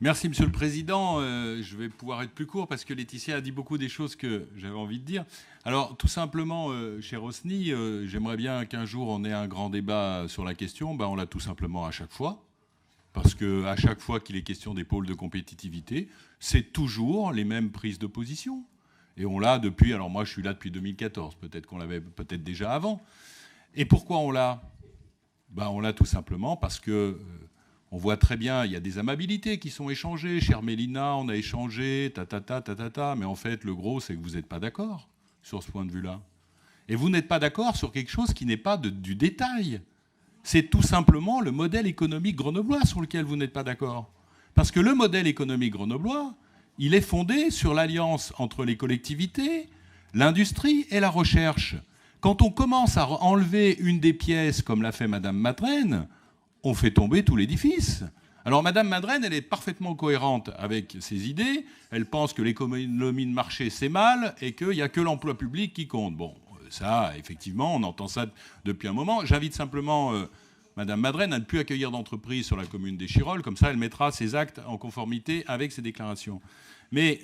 Merci, Monsieur le Président. Je vais pouvoir être plus court parce que Laetitia a dit beaucoup des choses que j'avais envie de dire. Alors, tout simplement, cher Rosny, j'aimerais bien qu'un jour on ait un grand débat sur la question. On l'a tout simplement à chaque fois. Parce qu'à chaque fois qu'il est question des pôles de compétitivité, c'est toujours les mêmes prises de position. Et on l'a depuis... Alors moi, je suis là depuis 2014. Peut-être qu'on l'avait peut-être déjà avant. Et pourquoi on l'a ? On l'a tout simplement parce que... on voit très bien, il y a des amabilités qui sont échangées. Chère Mélina, on a échangé, mais en fait, le gros, c'est que vous n'êtes pas d'accord sur ce point de vue-là. Et vous n'êtes pas d'accord sur quelque chose qui n'est pas du détail. C'est tout simplement le modèle économique grenoblois sur lequel vous n'êtes pas d'accord. Parce que le modèle économique grenoblois, il est fondé sur l'alliance entre les collectivités, l'industrie et la recherche. Quand on commence à enlever une des pièces, comme l'a fait Madame Madrenne, on fait tomber tout l'édifice. Alors Madame Madrenne, elle est parfaitement cohérente avec ses idées. Elle pense que l'économie de marché, c'est mal et qu'il n'y a que l'emploi public qui compte. Bon, ça, effectivement, on entend ça depuis un moment. J'invite simplement Madame Madrenne à ne plus accueillir d'entreprise sur la commune d'Échirolles. Comme ça, elle mettra ses actes en conformité avec ses déclarations. Mais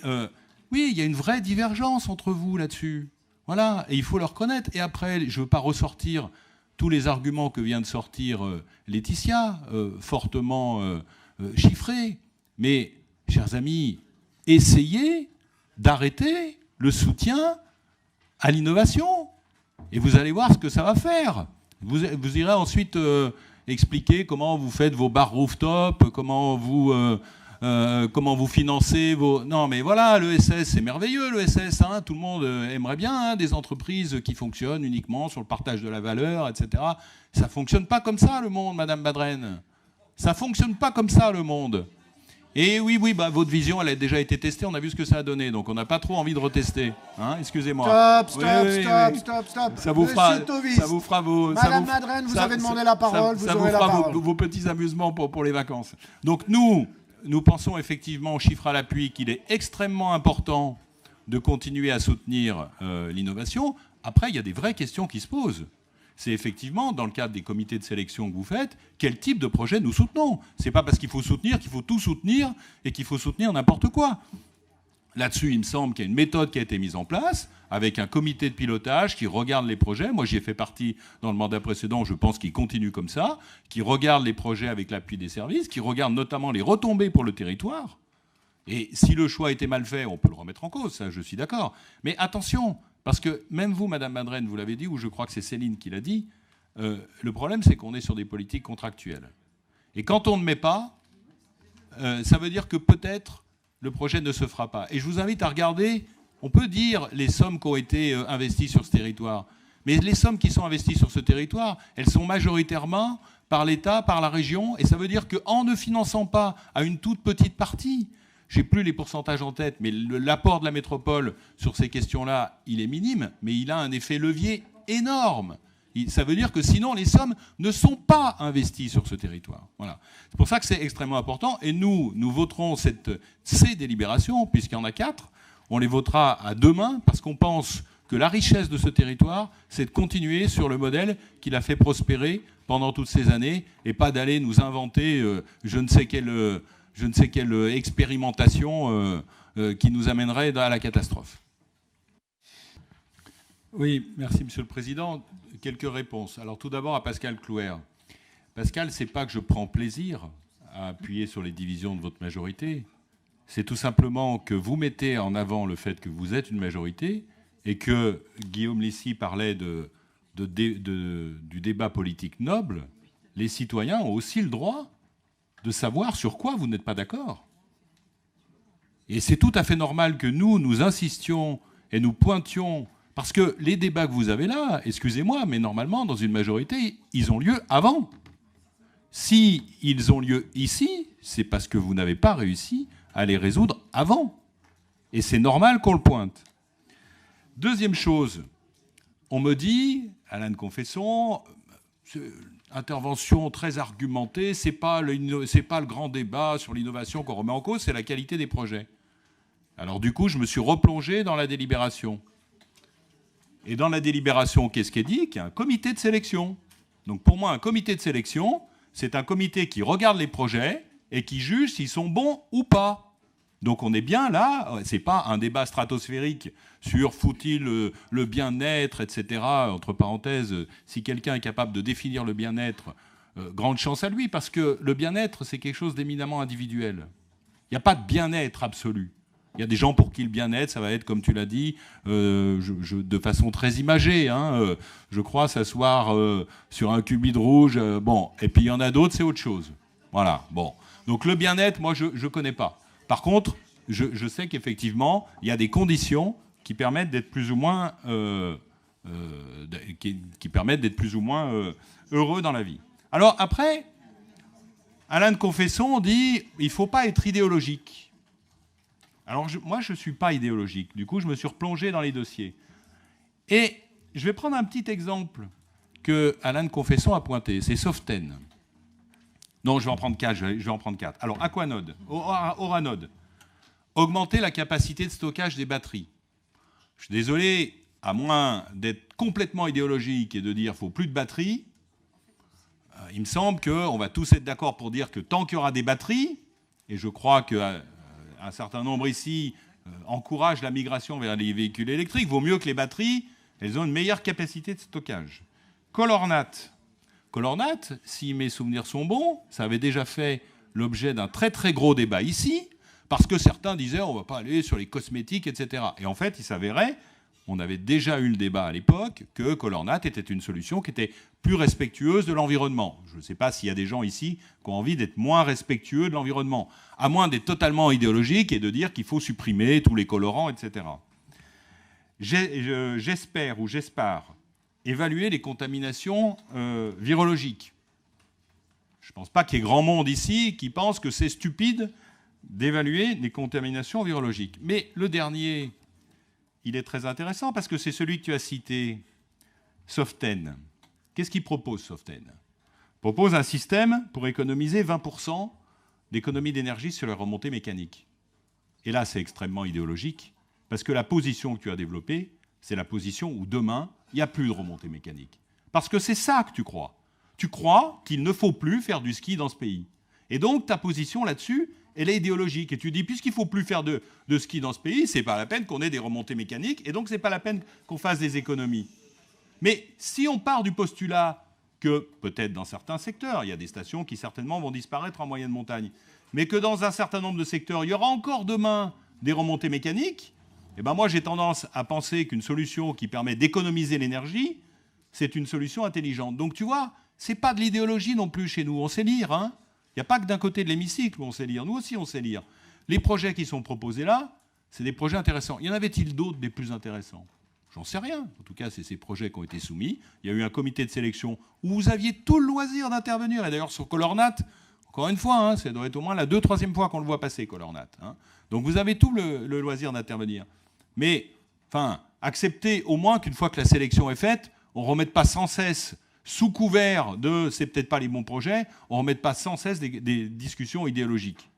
oui, il y a une vraie divergence entre vous là-dessus. Voilà, et il faut le reconnaître. Et après, je ne veux pas ressortir tous les arguments que vient de sortir Laetitia, fortement chiffrés. Mais, chers amis, essayez d'arrêter le soutien à l'innovation. Et vous allez voir ce que ça va faire. Vous irez ensuite expliquer comment vous faites vos bars rooftop, comment vous financez vos... Non, mais voilà, l'ESS, c'est merveilleux, l'ESS. Hein, tout le monde aimerait bien des entreprises qui fonctionnent uniquement sur le partage de la valeur, etc. Ça ne fonctionne pas comme ça, le monde, Madame Madrenne. Ça ne fonctionne pas comme ça, le monde. Et oui, votre vision, elle a déjà été testée. On a vu ce que ça a donné. Donc, on n'a pas trop envie de retester. Hein, excusez-moi. Stop. Ça vous fera vos... Madame Madrenne, vous avez demandé la parole. Ça vous fera vos petits amusements pour les vacances. Donc, nous pensons effectivement, au chiffre à l'appui, qu'il est extrêmement important de continuer à soutenir l'innovation. Après, il y a des vraies questions qui se posent. C'est effectivement, dans le cadre des comités de sélection que vous faites, quel type de projet nous soutenons. Ce n'est pas parce qu'il faut soutenir qu'il faut tout soutenir et qu'il faut soutenir n'importe quoi. Là-dessus, il me semble qu'il y a une méthode qui a été mise en place avec un comité de pilotage qui regarde les projets. Moi, j'y ai fait partie dans le mandat précédent. Je pense qu'il continue comme ça, qui regarde les projets avec l'appui des services, qui regarde notamment les retombées pour le territoire. Et si le choix était mal fait, on peut le remettre en cause, ça, je suis d'accord. Mais attention, parce que même vous, Madame Madrenne, vous l'avez dit, ou je crois que c'est Céline qui l'a dit, le problème, c'est qu'on est sur des politiques contractuelles. Et quand on ne met pas, ça veut dire que peut-être le projet ne se fera pas. Et je vous invite à regarder, on peut dire les sommes qui ont été investies sur ce territoire, mais les sommes qui sont investies sur ce territoire, elles sont majoritairement par l'État, par la région, et ça veut dire qu'en ne finançant pas à une toute petite partie, j'ai plus les pourcentages en tête, mais l'apport de la métropole sur ces questions-là, il est minime, mais il a un effet levier énorme. Ça veut dire que sinon, les sommes ne sont pas investies sur ce territoire. Voilà. C'est pour ça que c'est extrêmement important. Et nous voterons ces délibérations, puisqu'il y en a 4. On les votera à deux mains, parce qu'on pense que la richesse de ce territoire, c'est de continuer sur le modèle qu'il a fait prospérer pendant toutes ces années, et pas d'aller nous inventer je ne sais quelle expérimentation qui nous amènerait à la catastrophe. Oui, merci Monsieur le Président. Quelques réponses. Alors tout d'abord à Pascal Clouer. Pascal, c'est pas que je prends plaisir à appuyer sur les divisions de votre majorité. C'est tout simplement que vous mettez en avant le fait que vous êtes une majorité et que Guillaume Lissy parlait du débat politique noble. Les citoyens ont aussi le droit de savoir sur quoi vous n'êtes pas d'accord. Et c'est tout à fait normal que nous insistions et nous pointions, parce que les débats que vous avez là, excusez-moi, mais normalement, dans une majorité, ils ont lieu avant. Si ils ont lieu ici, c'est parce que vous n'avez pas réussi à les résoudre avant. Et c'est normal qu'on le pointe. Deuxième chose, on me dit, Alain de Confesson, intervention très argumentée, c'est pas le grand débat sur l'innovation qu'on remet en cause, c'est la qualité des projets. Alors du coup, je me suis replongé dans la délibération. Et dans la délibération, qu'est-ce qui est dit ? Qu'il y a un comité de sélection. Donc pour moi, un comité de sélection, c'est un comité qui regarde les projets et qui jugent s'ils sont bons ou pas. Donc on est bien là, c'est pas un débat stratosphérique sur faut-il le bien-être, etc. Entre parenthèses, si quelqu'un est capable de définir le bien-être, grande chance à lui, parce que le bien-être, c'est quelque chose d'éminemment individuel. Il n'y a pas de bien-être absolu. Il y a des gens pour qui le bien-être, ça va être, comme tu l'as dit, de façon très imagée. Je crois s'asseoir sur un cubide rouge. Bon, et puis il y en a d'autres, c'est autre chose. Voilà. Bon. Donc le bien-être, moi, je ne connais pas. Par contre, je sais qu'effectivement, il y a des conditions qui permettent d'être plus ou moins, heureux dans la vie. Alors après, Alain de Confesson dit il ne faut pas être idéologique. Alors moi, je ne suis pas idéologique. Du coup, je me suis replongé dans les dossiers. Et je vais prendre un petit exemple que Alain de Confesson a pointé. C'est Soften. Non, je vais en prendre 4. Je vais en prendre 4. Alors, Aquanode, Oranode. Augmenter la capacité de stockage des batteries. Je suis désolé, à moins d'être complètement idéologique et de dire qu'il ne faut plus de batteries, il me semble qu'on va tous être d'accord pour dire que tant qu'il y aura des batteries, et je crois qu'un certain nombre ici encouragent la migration vers les véhicules électriques, il vaut mieux que les batteries, elles ont une meilleure capacité de stockage. Colornate. Colornate, si mes souvenirs sont bons, ça avait déjà fait l'objet d'un très très gros débat ici, parce que certains disaient on ne va pas aller sur les cosmétiques, etc. Et en fait, il s'avérait, on avait déjà eu le débat à l'époque, que Colornate était une solution qui était plus respectueuse de l'environnement. Je ne sais pas s'il y a des gens ici qui ont envie d'être moins respectueux de l'environnement, à moins d'être totalement idéologique et de dire qu'il faut supprimer tous les colorants, etc. J'espère évaluer les contaminations virologiques. Je ne pense pas qu'il y ait grand monde ici qui pense que c'est stupide d'évaluer les contaminations virologiques. Mais le dernier, il est très intéressant parce que c'est celui que tu as cité, Soften. Qu'est-ce qu'il propose, Soften ? Il propose un système pour économiser 20% d'économie d'énergie sur les remontées mécaniques. Et là, c'est extrêmement idéologique parce que la position que tu as développée, c'est la position où demain, il n'y a plus de remontée mécanique. Parce que c'est ça que tu crois. Tu crois qu'il ne faut plus faire du ski dans ce pays. Et donc, ta position là-dessus, elle est idéologique. Et tu dis, puisqu'il ne faut plus faire de ski dans ce pays, ce n'est pas la peine qu'on ait des remontées mécaniques, et donc ce n'est pas la peine qu'on fasse des économies. Mais si on part du postulat que, peut-être dans certains secteurs, il y a des stations qui certainement vont disparaître en moyenne montagne, mais que dans un certain nombre de secteurs, il y aura encore demain des remontées mécaniques, eh ben moi j'ai tendance à penser qu'une solution qui permet d'économiser l'énergie, c'est une solution intelligente. Donc tu vois, ce n'est pas de l'idéologie non plus chez nous. On sait lire, hein. Il n'y a pas que d'un côté de l'hémicycle où on sait lire. Nous aussi, on sait lire. Les projets qui sont proposés là, c'est des projets intéressants. Y en avait-il d'autres des plus intéressants ? J'en sais rien. En tout cas, c'est ces projets qui ont été soumis. Il y a eu un comité de sélection où vous aviez tout le loisir d'intervenir. Et d'ailleurs, sur Colornate, encore une fois, hein, ça doit être au moins la 2e, 3e fois qu'on le voit passer, Colornate. Hein. Donc vous avez tout le loisir d'intervenir. Mais, enfin, acceptez au moins qu'une fois que la sélection est faite, on ne remette pas sans cesse, sous couvert de « c'est peut-être pas les bons projets », on ne remette pas sans cesse des discussions idéologiques.